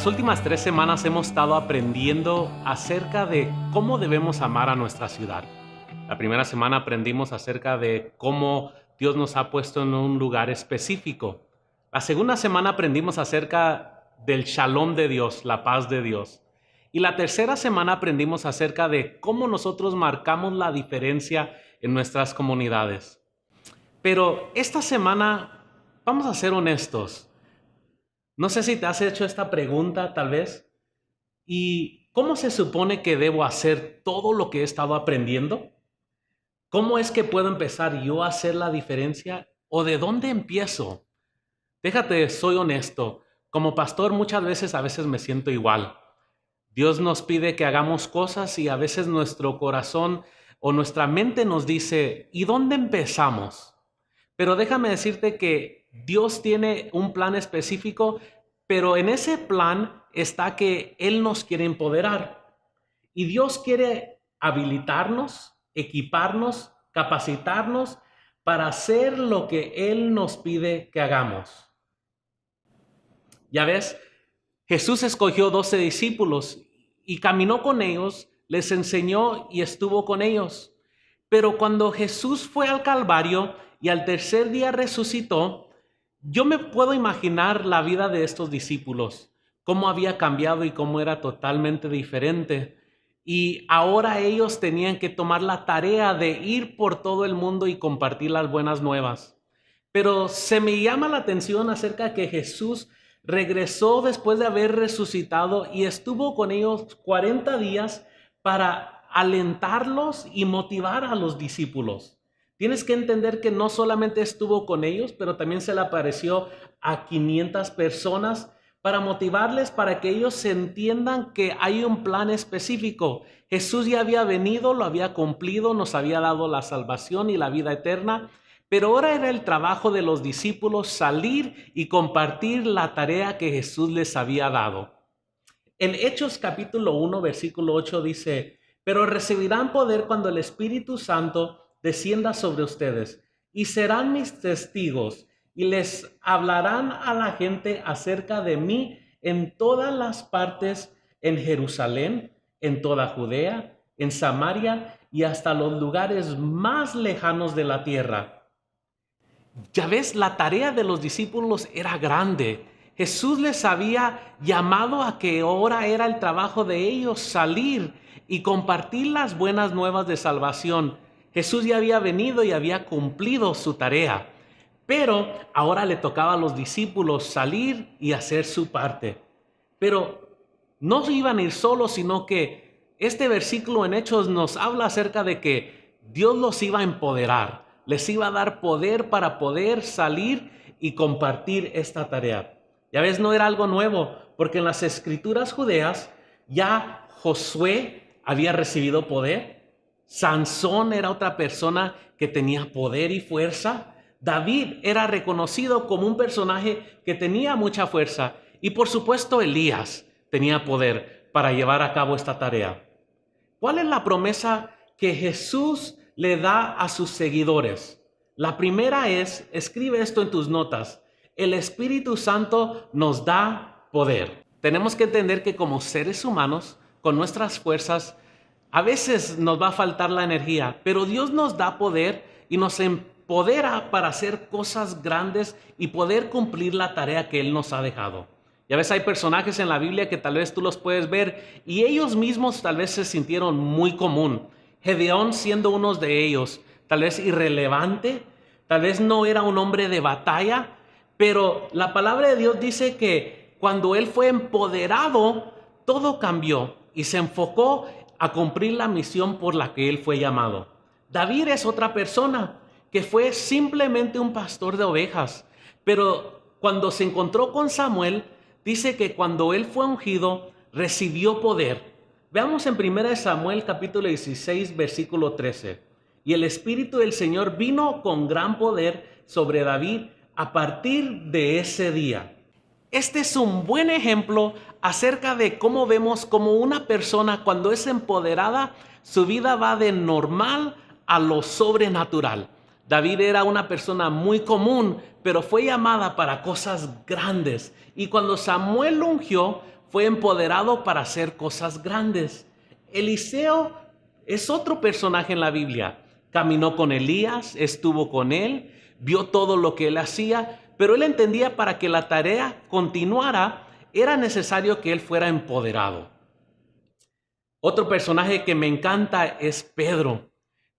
Las últimas 3 semanas hemos estado aprendiendo acerca de cómo debemos amar a nuestra ciudad. La primera semana aprendimos acerca de cómo Dios nos ha puesto en un lugar específico. La segunda semana aprendimos acerca del shalom de Dios, la paz de Dios. Y la tercera semana aprendimos acerca de cómo nosotros marcamos la diferencia en nuestras comunidades. Pero esta semana, vamos a ser honestos. No sé si te has hecho esta pregunta tal vez. ¿Y cómo se supone que debo hacer todo lo que he estado aprendiendo? ¿Cómo es que puedo empezar yo a hacer la diferencia? ¿O de dónde empiezo? Déjate, soy honesto. Como pastor muchas veces, a veces me siento igual. Dios nos pide que hagamos cosas y a veces nuestro corazón o nuestra mente nos dice, ¿y dónde empezamos? Pero déjame decirte que Dios tiene un plan específico, pero en ese plan está que Él nos quiere empoderar. Y Dios quiere habilitarnos, equiparnos, capacitarnos para hacer lo que Él nos pide que hagamos. Ya ves, Jesús escogió 12 discípulos y caminó con ellos, les enseñó y estuvo con ellos. Pero cuando Jesús fue al Calvario y al tercer día resucitó, yo me puedo imaginar la vida de estos discípulos, cómo había cambiado y cómo era totalmente diferente. Y ahora ellos tenían que tomar la tarea de ir por todo el mundo y compartir las buenas nuevas. Pero se me llama la atención acerca de que Jesús regresó después de haber resucitado y estuvo con ellos 40 días para alentarlos y motivar a los discípulos. Tienes que entender que no solamente estuvo con ellos, pero también se le apareció a 500 personas para motivarles, para que ellos se entiendan que hay un plan específico. Jesús ya había venido, lo había cumplido, nos había dado la salvación y la vida eterna, pero ahora era el trabajo de los discípulos salir y compartir la tarea que Jesús les había dado. En Hechos capítulo 1, versículo 8 dice, pero recibirán poder cuando el Espíritu Santo descienda sobre ustedes y serán mis testigos y les hablarán a la gente acerca de mí en todas las partes, en Jerusalén, en toda Judea, en Samaria y hasta los lugares más lejanos de la tierra. Ya ves, la tarea de los discípulos era grande. Jesús les había llamado a que ahora era el trabajo de ellos salir y compartir las buenas nuevas de salvación. Jesús ya había venido y había cumplido su tarea, pero ahora le tocaba a los discípulos salir y hacer su parte. Pero no iban a ir solos, sino que este versículo en Hechos nos habla acerca de que Dios los iba a empoderar. Les iba a dar poder para poder salir y compartir esta tarea. Ya ves, no era algo nuevo, porque en las escrituras judeas ya Josué había recibido poder. Sansón era otra persona que tenía poder y fuerza. David era reconocido como un personaje que tenía mucha fuerza. Y por supuesto Elías tenía poder para llevar a cabo esta tarea. ¿Cuál es la promesa que Jesús le da a sus seguidores? La primera es, escribe esto en tus notas, el Espíritu Santo nos da poder. Tenemos que entender que como seres humanos, con nuestras fuerzas, a veces nos va a faltar la energía, pero Dios nos da poder y nos empodera para hacer cosas grandes y poder cumplir la tarea que Él nos ha dejado. Ya ves, hay personajes en la Biblia que tal vez tú los puedes ver y ellos mismos tal vez se sintieron muy común. Gedeón siendo uno de ellos, tal vez irrelevante, tal vez no era un hombre de batalla, pero la palabra de Dios dice que cuando él fue empoderado, todo cambió y se enfocó a cumplir la misión por la que él fue llamado. David es otra persona que fue simplemente un pastor de ovejas, pero cuando se encontró con Samuel, dice que cuando él fue ungido, recibió poder. Veamos en 1 Samuel capítulo 16, versículo 13. Y el Espíritu del Señor vino con gran poder sobre David a partir de ese día. Este es un buen ejemplo acerca de cómo vemos como una persona cuando es empoderada, su vida va de normal a lo sobrenatural. David era una persona muy común, pero fue llamada para cosas grandes. Y cuando Samuel lo ungió, fue empoderado para hacer cosas grandes. Eliseo es otro personaje en la Biblia. Caminó con Elías, estuvo con él, vio todo lo que él hacía, pero él entendía para que la tarea continuara, era necesario que él fuera empoderado. Otro personaje que me encanta es Pedro.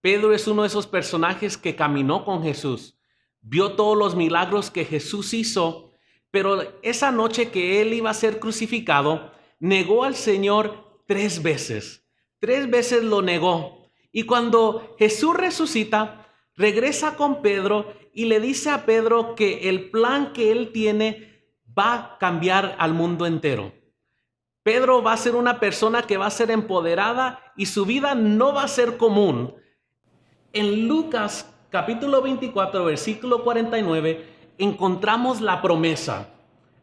Pedro es uno de esos personajes que caminó con Jesús, vio todos los milagros que Jesús hizo, pero esa noche que él iba a ser crucificado, negó al Señor 3 veces. 3 veces lo negó. Y cuando Jesús resucita, regresa con Pedro y le dice a Pedro que el plan que él tiene va a cambiar al mundo entero. Pedro va a ser una persona que va a ser empoderada y su vida no va a ser común. En Lucas capítulo 24, versículo 49, encontramos la promesa.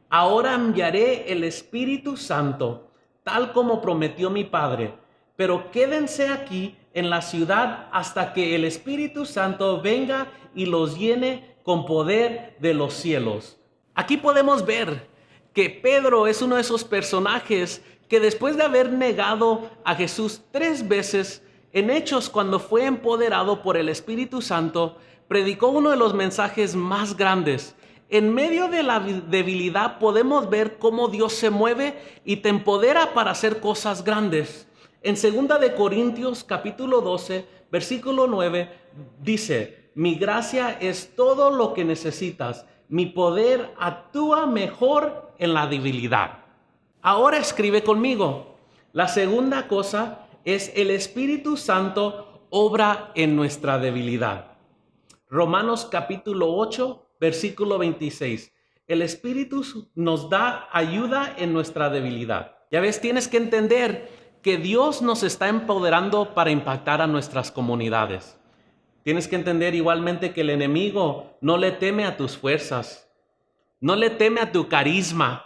Ahora enviaré el Espíritu Santo, tal como prometió mi Padre, pero quédense aquí en la ciudad hasta que el Espíritu Santo venga y los llene con poder de los cielos. Aquí podemos ver que Pedro es uno de esos personajes que después de haber negado a Jesús 3 veces, en Hechos, cuando fue empoderado por el Espíritu Santo, predicó uno de los mensajes más grandes. En medio de la debilidad podemos ver cómo Dios se mueve y te empodera para hacer cosas grandes. En 2 de Corintios capítulo 12, versículo 9, dice: mi gracia es todo lo que necesitas. Mi poder actúa mejor en la debilidad. Ahora escribe conmigo. La segunda cosa es el Espíritu Santo obra en nuestra debilidad. Romanos capítulo 8, versículo 26. El Espíritu nos da ayuda en nuestra debilidad. Ya ves, tienes que entender que Dios nos está empoderando para impactar a nuestras comunidades. Tienes que entender igualmente que el enemigo no le teme a tus fuerzas, no le teme a tu carisma.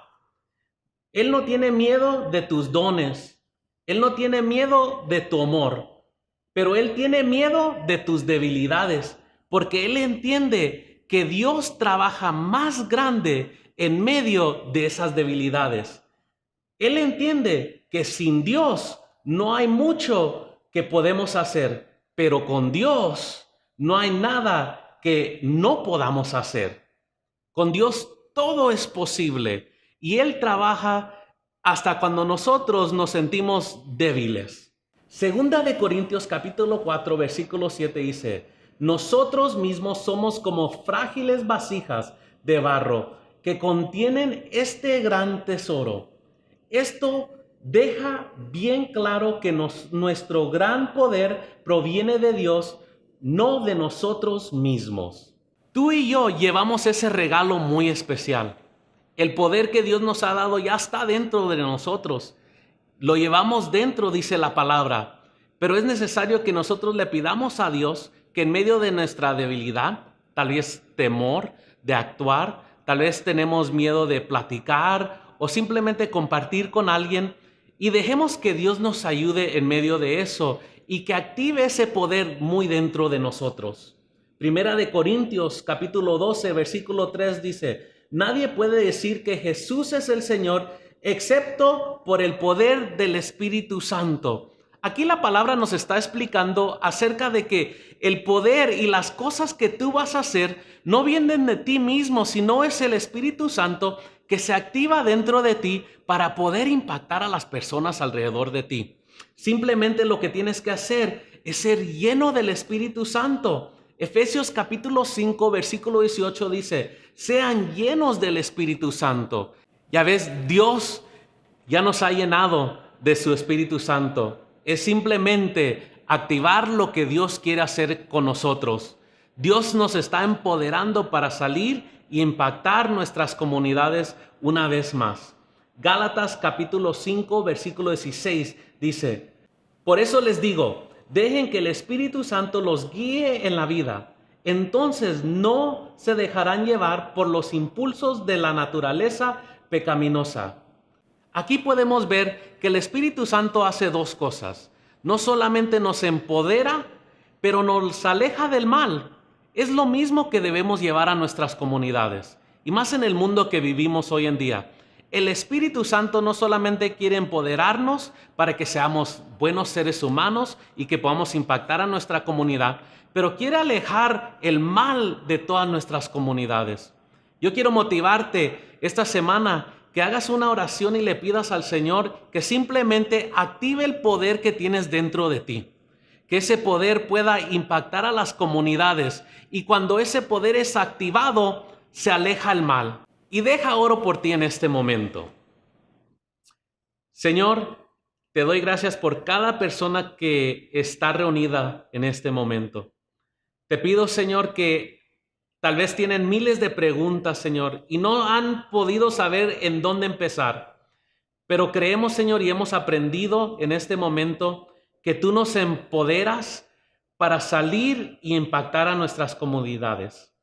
Él no tiene miedo de tus dones, él no tiene miedo de tu amor, pero él tiene miedo de tus debilidades, porque él entiende que Dios trabaja más grande en medio de esas debilidades. Él entiende que sin Dios no hay mucho que podemos hacer, pero con Dios no hay nada que no podamos hacer. Con Dios todo es posible y Él trabaja hasta cuando nosotros nos sentimos débiles. 2 de Corintios capítulo 4 versículo 7 dice: nosotros mismos somos como frágiles vasijas de barro que contienen este gran tesoro. Esto deja bien claro que nuestro gran poder proviene de Dios, no de nosotros mismos. Tú y yo llevamos ese regalo muy especial. El poder que Dios nos ha dado ya está dentro de nosotros. Lo llevamos dentro, dice la palabra. Pero es necesario que nosotros le pidamos a Dios que en medio de nuestra debilidad, tal vez temor de actuar, tal vez tenemos miedo de platicar o simplemente compartir con alguien, y dejemos que Dios nos ayude en medio de eso y que active ese poder muy dentro de nosotros. 1 de Corintios capítulo 12 versículo 3 dice: nadie puede decir que Jesús es el Señor excepto por el poder del Espíritu Santo. Aquí la palabra nos está explicando acerca de que el poder y las cosas que tú vas a hacer no vienen de ti mismo, sino es el Espíritu Santo que se activa dentro de ti para poder impactar a las personas alrededor de ti. Simplemente lo que tienes que hacer es ser lleno del Espíritu Santo. Efesios capítulo 5 versículo 18 dice: sean llenos del Espíritu Santo. Ya ves, Dios ya nos ha llenado de su Espíritu Santo. Es simplemente activar lo que Dios quiere hacer con nosotros. Dios nos está empoderando para salir y impactar nuestras comunidades una vez más. Gálatas capítulo 5 versículo 16 dice: por eso les digo, dejen que el Espíritu Santo los guíe en la vida. Entonces no se dejarán llevar por los impulsos de la naturaleza pecaminosa. Aquí podemos ver que el Espíritu Santo hace 2 cosas. No solamente nos empodera, pero nos aleja del mal. Es lo mismo que debemos llevar a nuestras comunidades, y más en el mundo que vivimos hoy en día. el Espíritu Santo no solamente quiere empoderarnos para que seamos buenos seres humanos y que podamos impactar a nuestra comunidad, pero quiere alejar el mal de todas nuestras comunidades. Yo quiero motivarte esta semana que hagas una oración y le pidas al Señor que simplemente active el poder que tienes dentro de ti. Que ese poder pueda impactar a las comunidades y cuando ese poder es activado, se aleja el mal. Y oro por ti en este momento. Señor, te doy gracias por cada persona que está reunida en este momento. Te pido, Señor, que tal vez tienen miles de preguntas, Señor, y no han podido saber en dónde empezar. Pero creemos, Señor, y hemos aprendido en este momento que tú nos empoderas para salir y impactar a nuestras comunidades.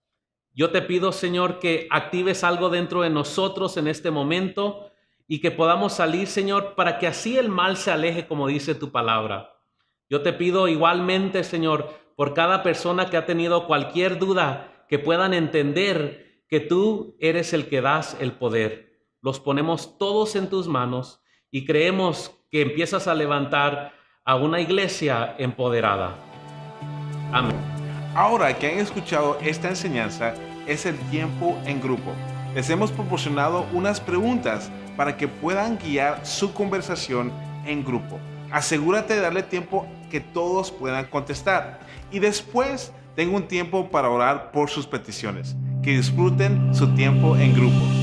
Yo te pido, Señor, que actives algo dentro de nosotros en este momento y que podamos salir, Señor, para que así el mal se aleje, como dice tu palabra. Yo te pido igualmente, Señor, por cada persona que ha tenido cualquier duda, que puedan entender que tú eres el que das el poder. Los ponemos todos en tus manos y creemos que empiezas a levantar a una iglesia empoderada. Amén. Ahora que han escuchado esta enseñanza, es el tiempo en grupo. Les hemos proporcionado unas preguntas para que puedan guiar su conversación en grupo. Asegúrate de darle tiempo que todos puedan contestar. Y después, tenga un tiempo para orar por sus peticiones. Que disfruten su tiempo en grupo.